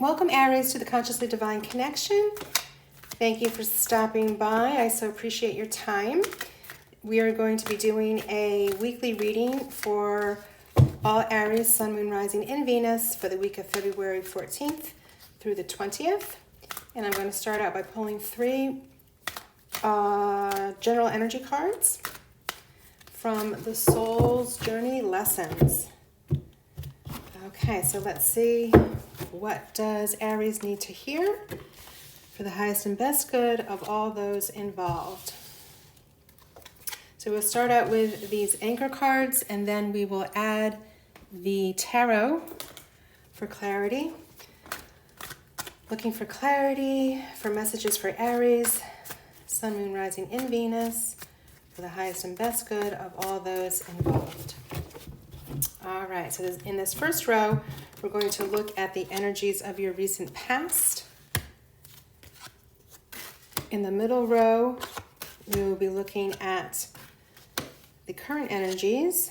Welcome, Aries, to the Consciously Divine Connection. Thank you for stopping by. I so appreciate your time. We are going to be doing a weekly reading for all Aries, Sun, Moon, Rising, and Venus for the week of February 14th through the 20th. And I'm going to start out by pulling three general energy cards from the Soul's Journey Lessons. Okay, so let's see, what does Aries need to hear for the highest and best good of all those involved? So we'll start out with these anchor cards, and then we will add the tarot for clarity. Looking for clarity, for messages for Aries, Sun, Moon, Rising in Venus, for the highest and best good of all those involved. All right, so in this first row, we're going to look at the energies of your recent past. In the middle row, we will be looking at the current energies.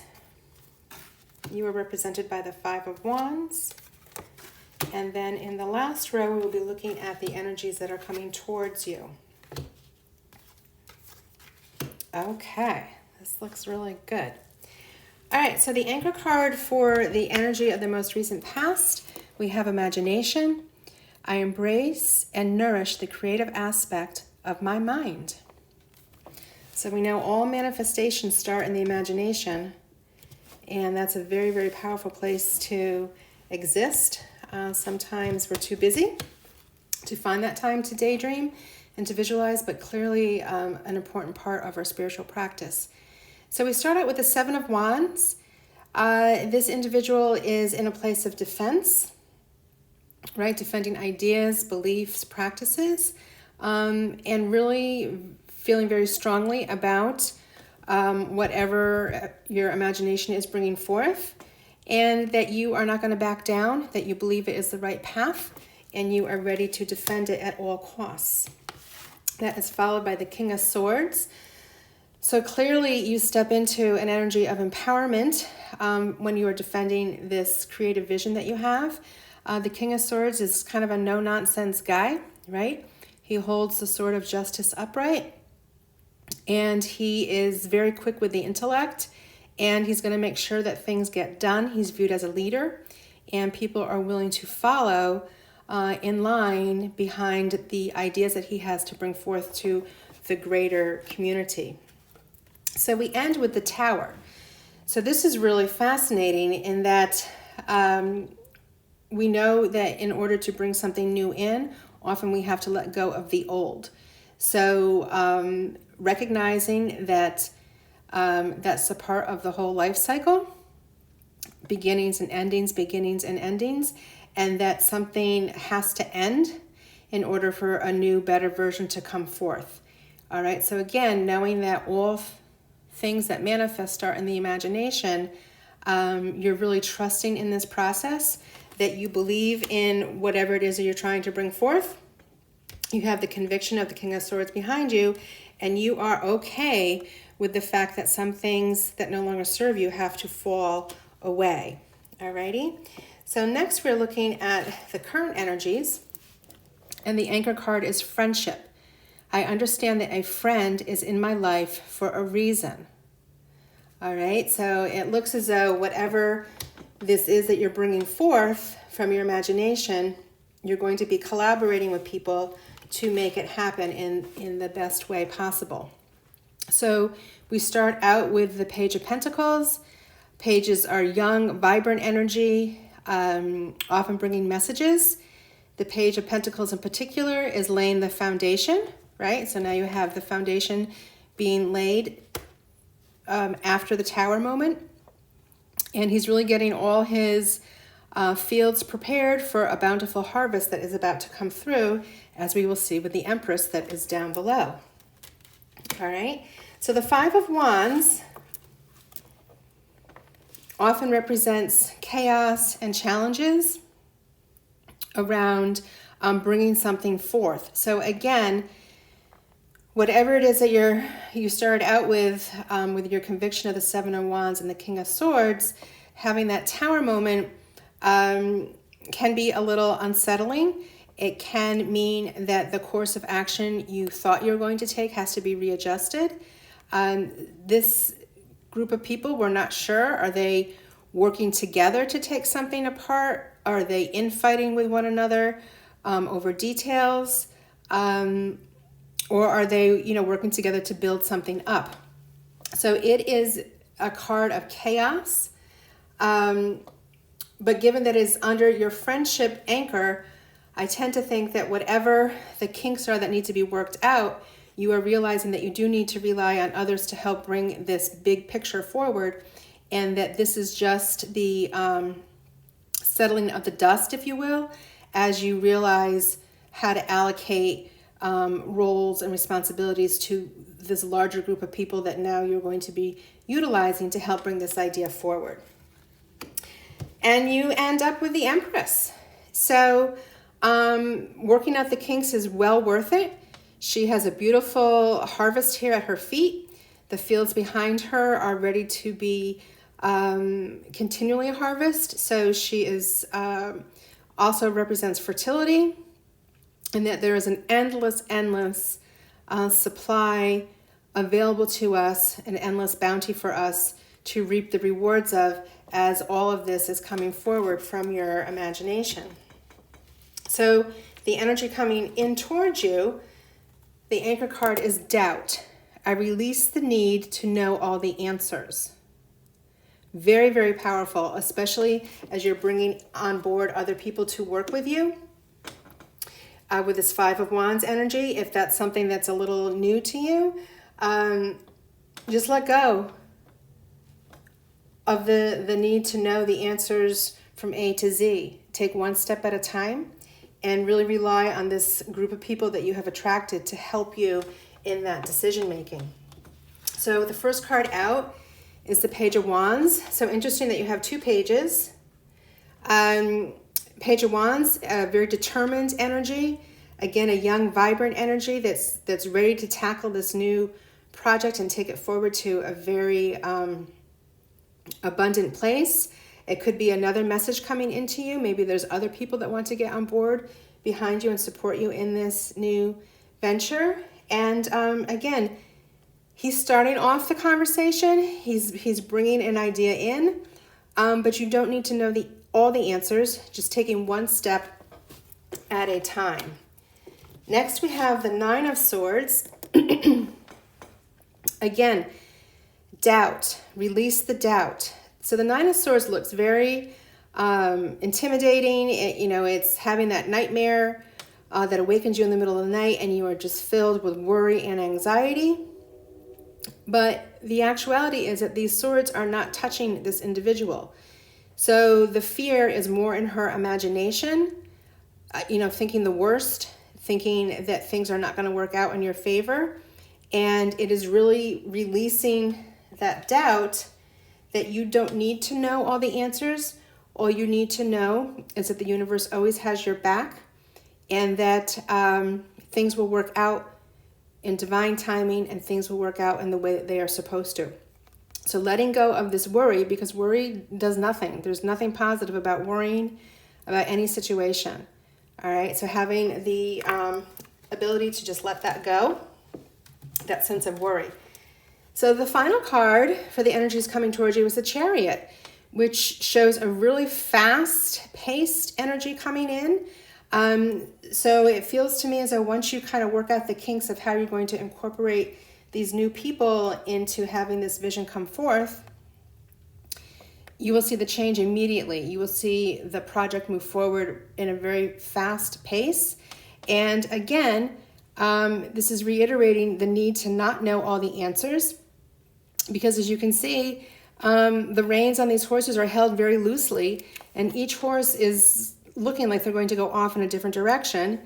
You are represented by the Five of Wands. And then in the last row, we will be looking at the energies that are coming towards you. Okay, this looks really good. All right, so the anchor card for the energy of the most recent past, we have imagination. I embrace and nourish the creative aspect of my mind. So we know all manifestations start in the imagination, and that's a very, very powerful place to exist. Sometimes we're too busy to find that time to daydream and to visualize, but clearly an important part of our spiritual practice. So we start out with the Seven of Wands. This individual is in a place of defense, right? Defending ideas, beliefs, practices, and really feeling very strongly about whatever your imagination is bringing forth, and that you are not going to back down, that you believe it is the right path, and you are ready to defend it at all costs. That is followed by the King of Swords. So clearly you step into an energy of empowerment when you are defending this creative vision that you have. The King of Swords is kind of a no-nonsense guy, right? He holds the sword of justice upright, and he is very quick with the intellect, and he's going to make sure that things get done. He's viewed as a leader, and people are willing to follow in line behind the ideas that he has to bring forth to the greater community. So we end with the Tower. So this is really fascinating in that we know that in order to bring something new in, often we have to let go of the old. So recognizing that that's a part of the whole life cycle, beginnings and endings, and that something has to end in order for a new, better version to come forth. All right, so again, knowing that all things that manifest start in the imagination, you're really trusting in this process, that you believe in whatever it is that you're trying to bring forth. You have the conviction of the King of Swords behind you, and you are okay with the fact that some things that no longer serve you have to fall away. Alrighty? So next we're looking at the current energies, and the anchor card is friendship. I understand that a friend is in my life for a reason. All right, so it looks as though whatever this is that you're bringing forth from your imagination, you're going to be collaborating with people to make it happen in the best way possible. So we start out with the Page of Pentacles. Pages are young, vibrant energy, often bringing messages. The Page of Pentacles in particular is laying the foundation, right? So now you have the foundation being laid after the Tower moment. And he's really getting all his fields prepared for a bountiful harvest that is about to come through, as we will see with the Empress that is down below. All right, so the Five of Wands often represents chaos and challenges around bringing something forth. So again, whatever it is that you started out with your conviction of the Seven of Wands and the King of Swords, having that Tower moment, can be a little unsettling. It can mean that the course of action you thought you were going to take has to be readjusted. This group of people, we're not sure. Are they working together to take something apart? Are they infighting with one another over details? Or are they, working together to build something up? So it is a card of chaos. But given that it's under your friendship anchor, I tend to think that whatever the kinks are that need to be worked out, you are realizing that you do need to rely on others to help bring this big picture forward, and that this is just the settling of the dust, if you will, as you realize how to allocate roles and responsibilities to this larger group of people that now you're going to be utilizing to help bring this idea forward. And you end up with the Empress. So working out the kinks is well worth it. She has a beautiful harvest here at her feet. The fields behind her are ready to be continually a harvest. So she is also represents fertility, and that there is an endless supply available to us, an endless bounty for us to reap the rewards of, as all of this is coming forward from your imagination. So the energy coming in towards you, the anchor card is doubt. I release the need to know all the answers. Very, very powerful, especially as you're bringing on board other people to work with you. With this Five of Wands energy, if that's something that's a little new to you, just let go of the need to know the answers from A to Z. Take one step at a time and really rely on this group of people that you have attracted to help you in that decision making. So the first card out is the Page of Wands. So interesting that you have two pages. Page of Wands, a very determined energy. Again, a young, vibrant energy that's ready to tackle this new project and take it forward to a very abundant place. It could be another message coming into you. Maybe there's other people that want to get on board behind you and support you in this new venture. And again, he's starting off the conversation. He's bringing an idea in, but you don't need to know all the answers. Just taking one step at a time. Next, we have the Nine of Swords. Again, doubt. Release the doubt. So the Nine of Swords looks very intimidating. It's having that nightmare that awakens you in the middle of the night, and you are just filled with worry and anxiety. But the actuality is that these swords are not touching this individual. So the fear is more in her imagination, thinking the worst, thinking that things are not going to work out in your favor. And it is really releasing that doubt that you don't need to know all the answers. All you need to know is that the universe always has your back, and that things will work out in divine timing, and things will work out in the way that they are supposed to. So letting go of this worry, because worry does nothing. There's nothing positive about worrying about any situation. All right, so having the ability to just let that go, that sense of worry. So the final card for the energies coming towards you is the Chariot, which shows a really fast-paced energy coming in. So it feels to me as though once you kind of work out the kinks of how you're going to incorporate these new people into having this vision come forth, you will see the change immediately. You will see the project move forward in a very fast pace. And again, this is reiterating the need to not know all the answers, because as you can see, the reins on these horses are held very loosely, and each horse is looking like they're going to go off in a different direction.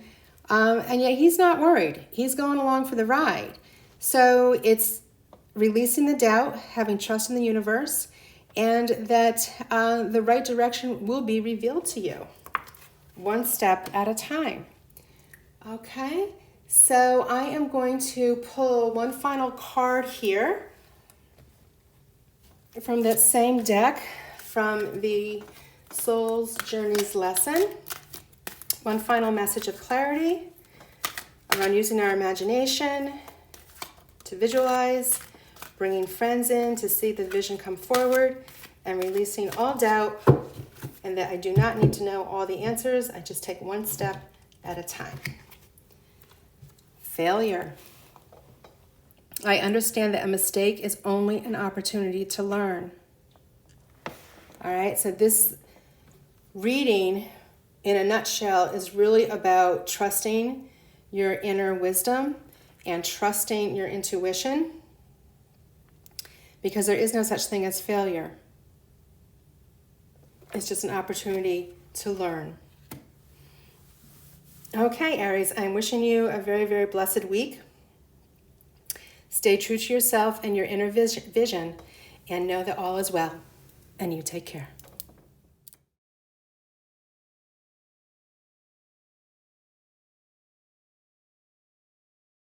And yet he's not worried. He's going along for the ride. So it's releasing the doubt, having trust in the universe, and that the right direction will be revealed to you, one step at a time. Okay, so I am going to pull one final card here from that same deck, from the Soul's Journey's lesson. One final message of clarity around using our imagination to visualize, bringing friends in to see the vision come forward, and releasing all doubt, and that I do not need to know all the answers. I just take one step at a time. Failure. I understand that a mistake is only an opportunity to learn. All right, so this reading, in a nutshell, is really about trusting your inner wisdom and trusting your intuition, because there is no such thing as failure. It's just an opportunity to learn. Okay, Aries, I'm wishing you a very, very blessed week. Stay true to yourself and your inner vision, and know that all is well. And you take care.